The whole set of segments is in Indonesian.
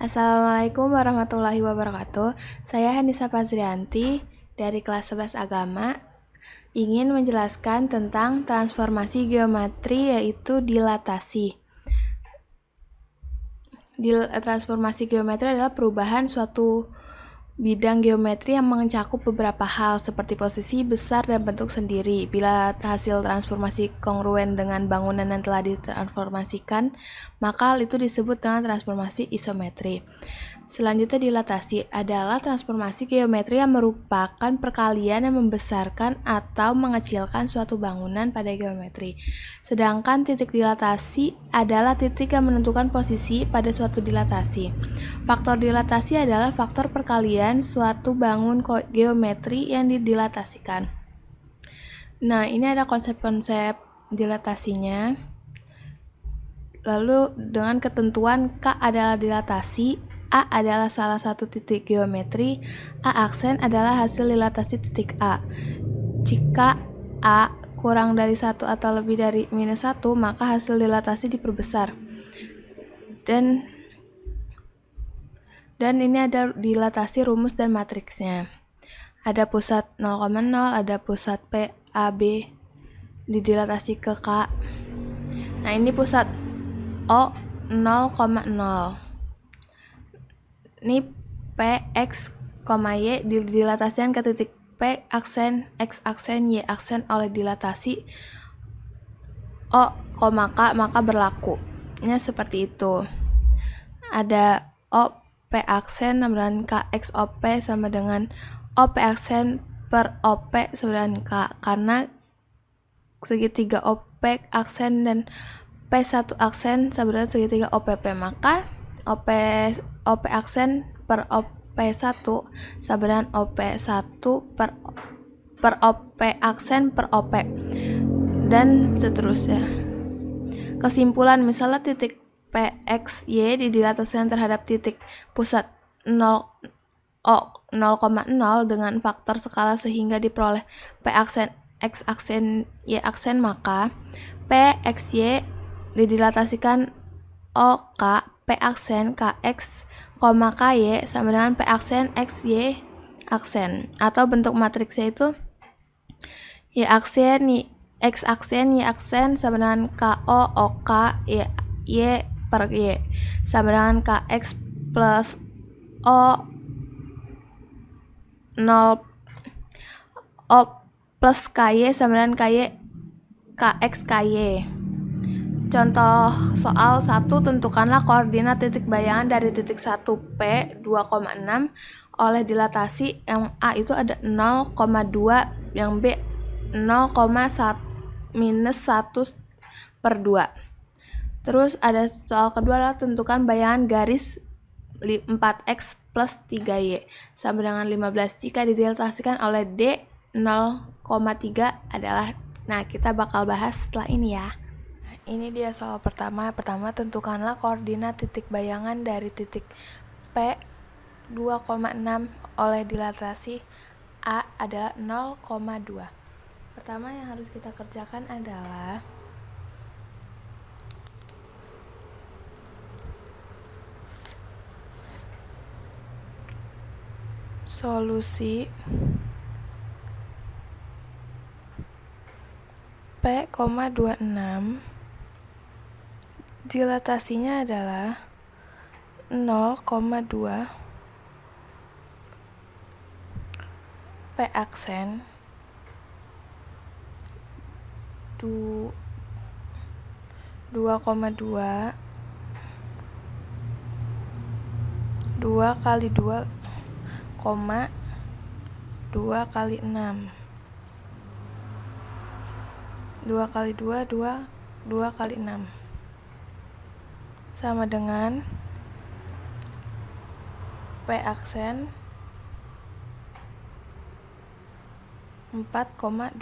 Assalamualaikum warahmatullahi wabarakatuh. Saya Hanisa Fazrianti dari kelas 11 Agama ingin menjelaskan tentang transformasi geometri yaitu dilatasi. Transformasi geometri adalah perubahan suatu bidang geometri yang mencakup beberapa hal seperti posisi, besar, dan bentuk sendiri. Bila hasil transformasi kongruen dengan bangunan yang telah ditransformasikan, maka hal itu disebut dengan transformasi isometri. Selanjutnya, dilatasi adalah transformasi geometri yang merupakan perkalian yang membesarkan atau mengecilkan suatu bangunan pada geometri. Sedangkan titik dilatasi adalah titik yang menentukan posisi pada suatu dilatasi. Faktor dilatasi adalah faktor perkalian suatu bangun geometri yang didilatasikan. Nah, ini ada konsep-konsep dilatasinya. Lalu dengan ketentuan K adalah dilatasi, A adalah salah satu titik geometri, A aksen adalah hasil dilatasi titik A. Jika A kurang dari 1 atau lebih dari -1, maka hasil dilatasi diperbesar. Dan ini ada dilatasi rumus dan matriksnya. Ada pusat 0,0, ada pusat P, A, B, didilatasi ke K. Nah, ini pusat O 0,0. Ini P, X, Y didilatasikan ke titik P aksen, X aksen, Y aksen oleh dilatasi O, K, maka berlaku. Ini seperti itu. Ada O, P aksen sama dengan K, X, O, P sama dengan O, P aksen per O, P sama dengan K. Karena segitiga O, P aksen dan P1 aksen sama dengan segitiga OPP, maka OP aksen per OP1 sama dengan OP1 per OP aksen per OP, dan seterusnya. Kesimpulan, misalnya titik PXY didilatasikan terhadap titik pusat 0,0 dengan faktor skala sehingga diperoleh P aksen, X aksen, Y aksen, maka PXY didilatasikan OK, P aksen, KX, KY sama dengan P aksen, XY aksen. Atau bentuk matriksnya itu Y aksen, X aksen, Y aksen sama dengan KO, OK, Y per Y sama dengan KX plus O 0 O plus KY sama dengan KY KX KY. Contoh soal 1, tentukanlah koordinat titik bayangan dari titik 1 P 2,6 oleh dilatasi yang A itu ada 0,2, yang B 0,1 minus 1 per 2. Terus ada soal kedua adalah tentukan bayangan garis 4X plus 3Y sama dengan 15 jika didilatasikan oleh D 0,3 adalah. Nah, kita bakal bahas setelah ini ya. Ini dia soal pertama. Pertama, tentukanlah koordinat titik bayangan dari titik P 2,6 oleh dilatasi A adalah 0,2. Pertama yang harus kita kerjakan adalah solusi P, 26 dilatasinya adalah 0,2 P aksen 2,2 2 kali 2, 2 kali 6 2 kali 2, 2 kali 6 sama dengan P aksen 4,12.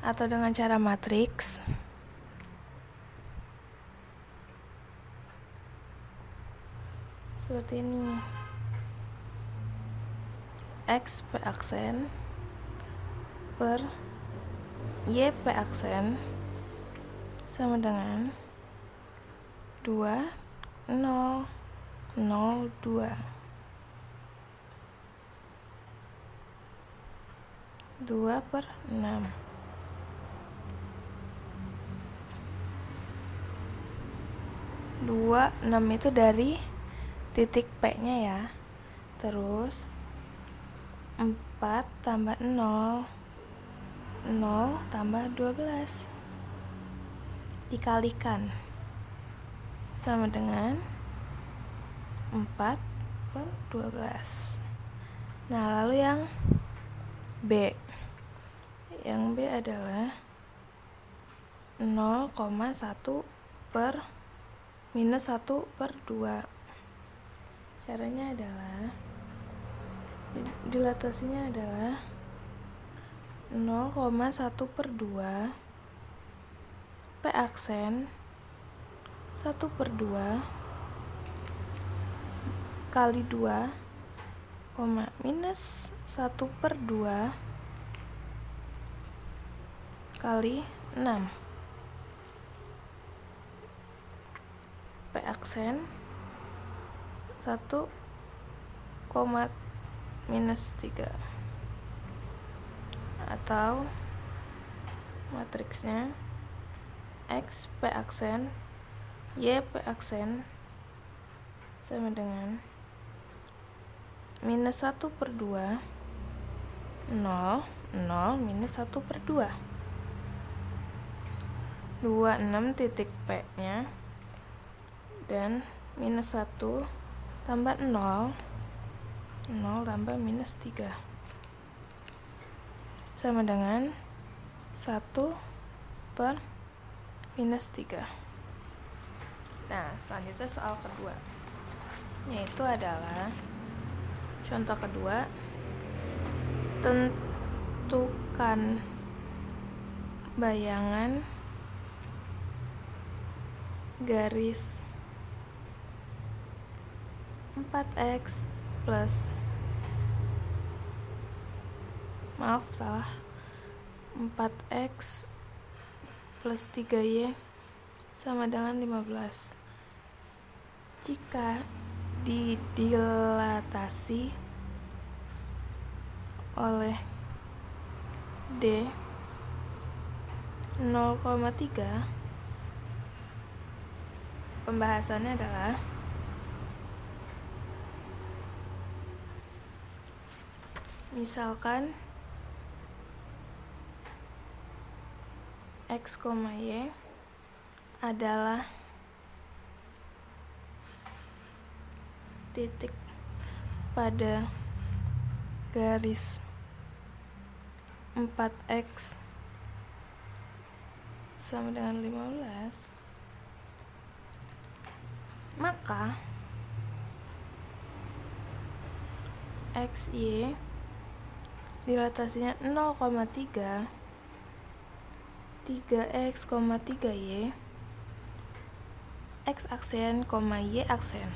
Atau dengan cara matriks seperti ini. X P aksen per Y P aksen sama dengan 2 0, 0, 2. 2/6. 6 itu dari titik P-nya ya. Terus 4 tambah 0, 0 tambah 12 dikalikan sama dengan 4/12. Nah, lalu yang B. Yang B adalah 0,1 per minus 1/2. Caranya adalah dilatasinya adalah 0,1/2 P aksen 1/2 kali 2, minus 1/2 kali 6. P aksen 1, minus 3. Atau matriksnya X P aksen Y P aksen sama dengan minus 1/2, 0, 0 minus 1/2. 26 titik P-nya dan minus 1 tambah 0, 0 tambah minus 3 sama dengan 1 per minus 3. Nah, selanjutnya soal kedua, yaitu adalah contoh kedua, tentukan bayangan garis 4x plus 4x plus 3y sama dengan 15 jika didilatasi oleh D 0,3. Pembahasannya adalah misalkan X, Y adalah titik pada garis 4x sama dengan 15, maka XY dilatasinya 0,3, 3x, 3y, x aksen, y aksen.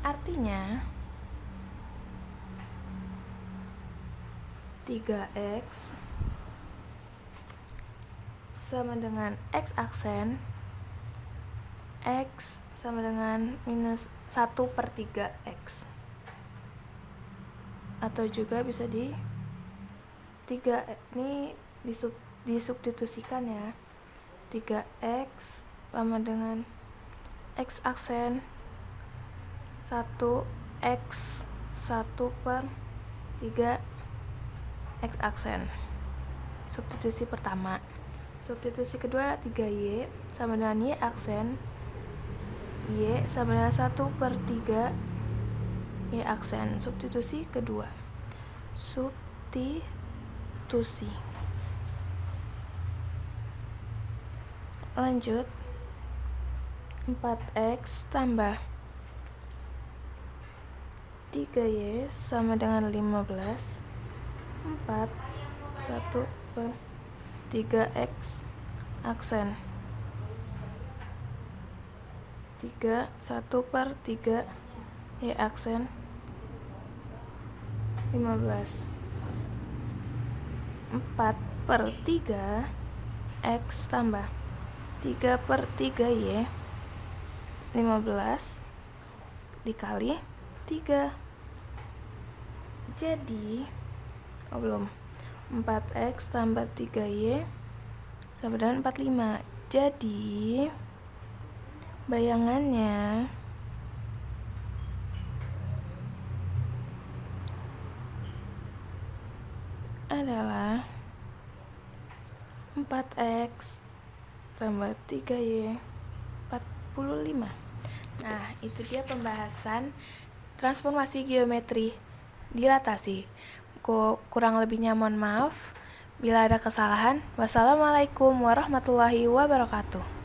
Artinya 3x sama dengan x aksen, x sama dengan minus 1/3x, atau juga bisa di 3 ini disubstitusikan ya. 3x sama dengan x aksen 1x 1/3 x aksen. Substitusi pertama. Substitusi kedua adalah 3y sama dengan y aksen, y sama dengan 1/3 y aksen. Substitusi kedua. Substitusi. Lanjut, 4x tambah 3y sama dengan 15. 4 1/3x aksen, 3 1/3 y aksen 15. 4/3 x tambah 3/3 y 15 dikali 3. Jadi, belum. 4x tambah 3y sama dengan 45. Jadi, bayangannya adalah 4x tambah 3y 45. Nah, itu dia pembahasan transformasi geometri dilatasi. Kurang lebihnya mohon maaf. Bila ada kesalahan, wassalamualaikum warahmatullahi wabarakatuh.